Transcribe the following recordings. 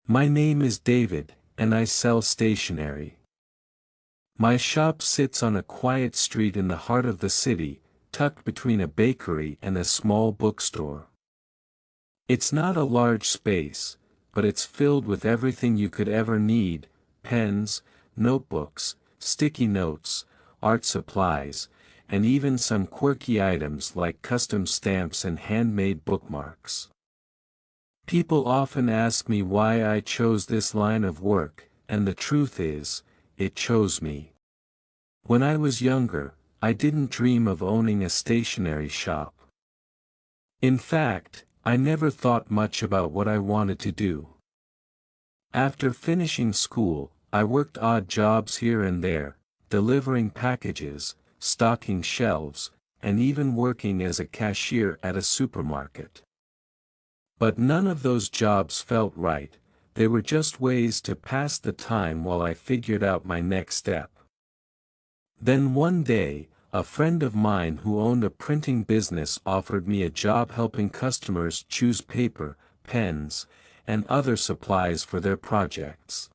My name is David, and I sell stationery. My shop sits on a quiet street in the heart of the city, tucked between a bakery and a small bookstore. It's not a large space, but it's filled with everything you could ever need: pens, notebooks, sticky notes, art supplies, and even some quirky items like custom stamps and handmade bookmarks. People often ask me why I chose this line of work, and the truth is, it chose me. When I was younger, I didn't dream of owning a stationery shop. In fact, I never thought much about what I wanted to do. After finishing school, I worked odd jobs here and there, delivering packages, stocking shelves, and even working as a cashier at a supermarket. But none of those jobs felt right. They were just ways to pass the time while I figured out my next step. Then one day, a friend of mine who owned a printing business offered me a job helping customers choose paper, pens, and other supplies for their projects.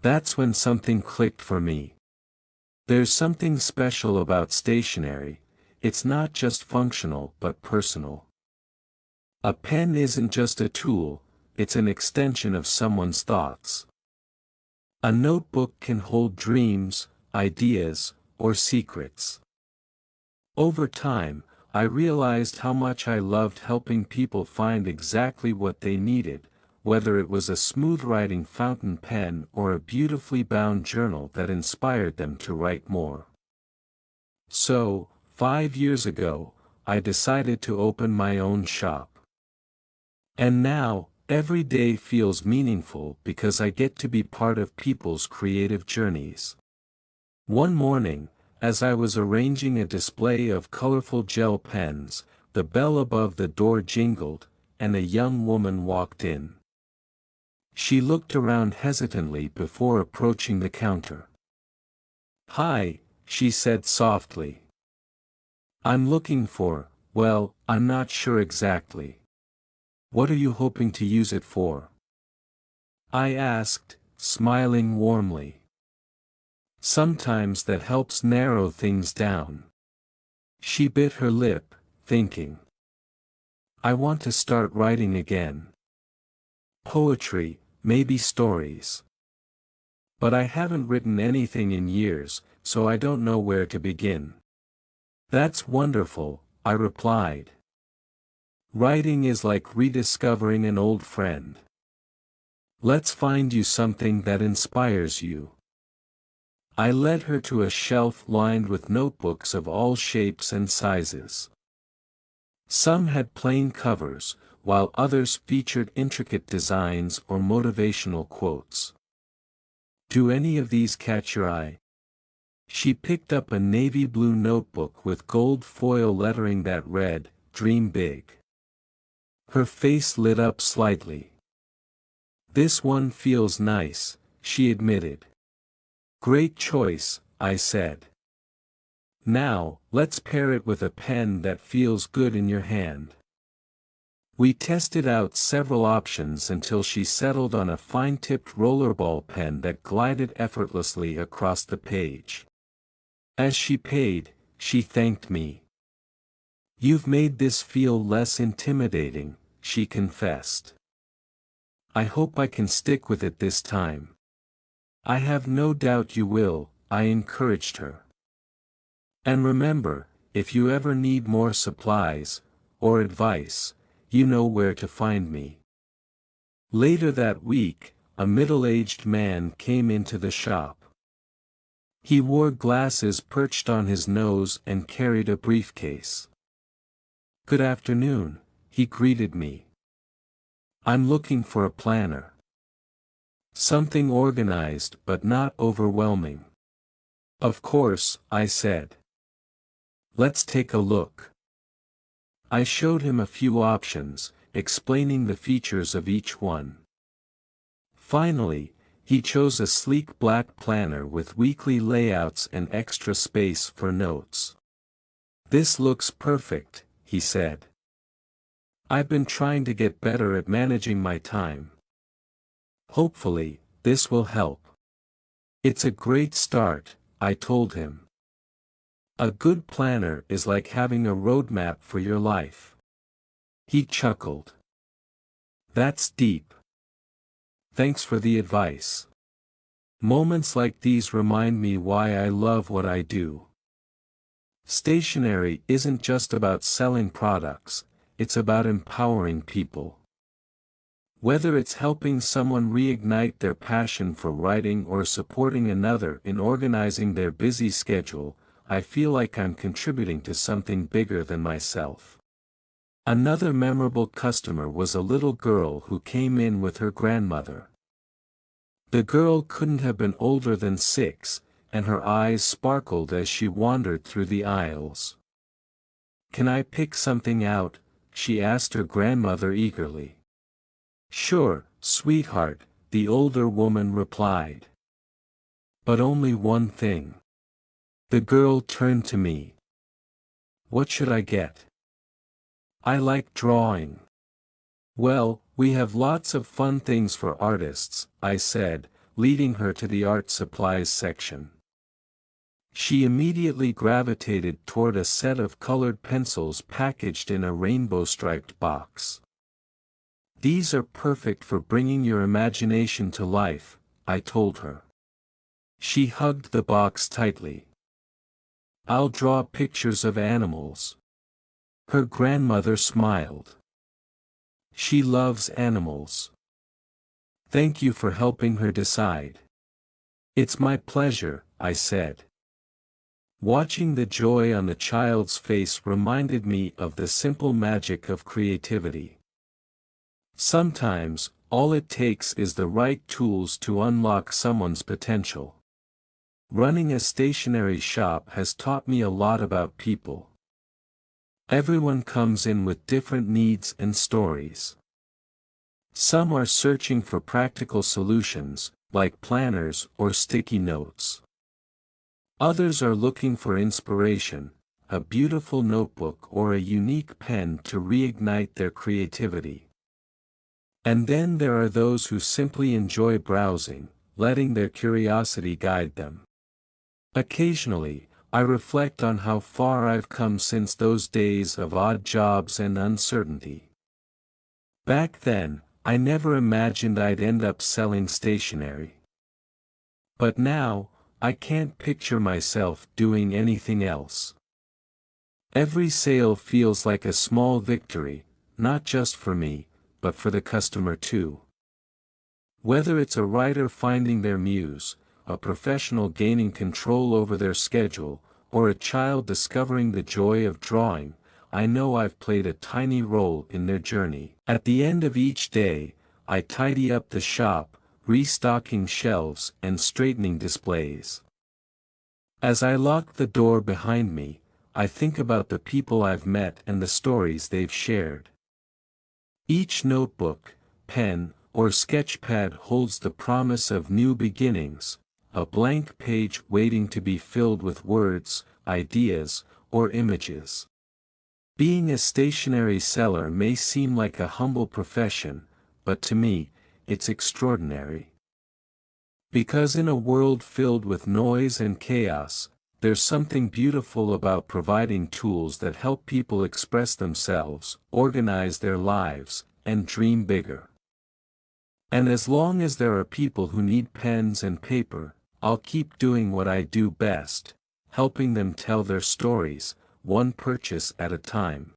That's when something clicked for me. There's something special about stationery. It's not just functional but personal. A pen isn't just a tool, it's an extension of someone's thoughts. A notebook can hold dreams, ideas, or secrets. Over time, I realized how much I loved helping people find exactly what they needed, whether it was a smooth-writing fountain pen or a beautifully bound journal that inspired them to write more. So, 5 years ago, I decided to open my own shop. And now, every day feels meaningful because I get to be part of people's creative journeys. One morning, as I was arranging a display of colorful gel pens, the bell above the door jingled, and a young woman walked in. She looked around hesitantly before approaching the counter. "Hi," she said softly. "I'm looking for, well, I'm not sure exactly. What are you hoping to use it for?" I asked, smiling warmly. "Sometimes that helps narrow things down." She bit her lip, thinking. "I want to start writing again. Poetry, maybe stories. But I haven't written anything in years, so I don't know where to begin." "That's wonderful," I replied. "Writing is like rediscovering an old friend. Let's find you something that inspires you." I led her to a shelf lined with notebooks of all shapes and sizes. Some had plain covers, while others featured intricate designs or motivational quotes. "Do any of these catch your eye?" She picked up a navy blue notebook with gold foil lettering that read, "Dream Big." Her face lit up slightly. "This one feels nice," she admitted. "Great choice," I said. "Now, let's pair it with a pen that feels good in your hand." We tested out several options until she settled on a fine-tipped rollerball pen that glided effortlessly across the page. As she paid, she thanked me. "You've made this feel less intimidating," she confessed. "I hope I can stick with it this time." "I have no doubt you will," I encouraged her. "And remember, if you ever need more supplies, or advice, you know where to find me." Later that week, a middle-aged man came into the shop. He wore glasses perched on his nose and carried a briefcase. "Good afternoon," he greeted me. "I'm looking for a planner. Something organized but not overwhelming." "Of course," I said. "Let's take a look." I showed him a few options, explaining the features of each one. Finally, he chose a sleek black planner with weekly layouts and extra space for notes. "This looks perfect," he said. "I've been trying to get better at managing my time." Hopefully, this will help. It's a great start, I told him. A good planner is like having a roadmap for your life. He chuckled. That's deep. Thanks for the advice. Moments like these remind me why I love what I do. Stationery isn't just about selling products, it's about empowering people. Whether it's helping someone reignite their passion for writing or supporting another in organizing their busy schedule, I feel like I'm contributing to something bigger than myself. Another memorable customer was a little girl who came in with her grandmother. The girl couldn't have been older than 6, and her eyes sparkled as she wandered through the aisles. "Can I pick something out?" she asked her grandmother eagerly. "Sure, sweetheart," the older woman replied. "But only one thing." The girl turned to me. "What should I get?" "I like drawing." "Well, we have lots of fun things for artists," I said, leading her to the art supplies section. She immediately gravitated toward a set of colored pencils packaged in a rainbow-striped box. "These are perfect for bringing your imagination to life," I told her. She hugged the box tightly. "I'll draw pictures of animals." Her grandmother smiled. She loves animals. Thank you for helping her decide. It's my pleasure, I said. Watching the joy on the child's face reminded me of the simple magic of creativity. Sometimes, all it takes is the right tools to unlock someone's potential. Running a stationery shop has taught me a lot about people. Everyone comes in with different needs and stories. Some are searching for practical solutions, like planners or sticky notes. Others are looking for inspiration, a beautiful notebook or a unique pen to reignite their creativity. And then there are those who simply enjoy browsing, letting their curiosity guide them. Occasionally, I reflect on how far I've come since those days of odd jobs and uncertainty. Back then, I never imagined I'd end up selling stationery. But now, I can't picture myself doing anything else. Every sale feels like a small victory, not just for me, but for the customer too. Whether it's a writer finding their muse, a professional gaining control over their schedule, or a child discovering the joy of drawing, I know I've played a tiny role in their journey. At the end of each day, I tidy up the shop, restocking shelves and straightening displays. As I lock the door behind me, I think about the people I've met and the stories they've shared. Each notebook, pen, or sketchpad holds the promise of new beginnings, a blank page waiting to be filled with words, ideas, or images. Being a stationery seller may seem like a humble profession, but to me, it's extraordinary. Because in a world filled with noise and chaos, there's something beautiful about providing tools that help people express themselves, organize their lives, and dream bigger. And as long as there are people who need pens and paper, I'll keep doing what I do best, helping them tell their stories, one purchase at a time.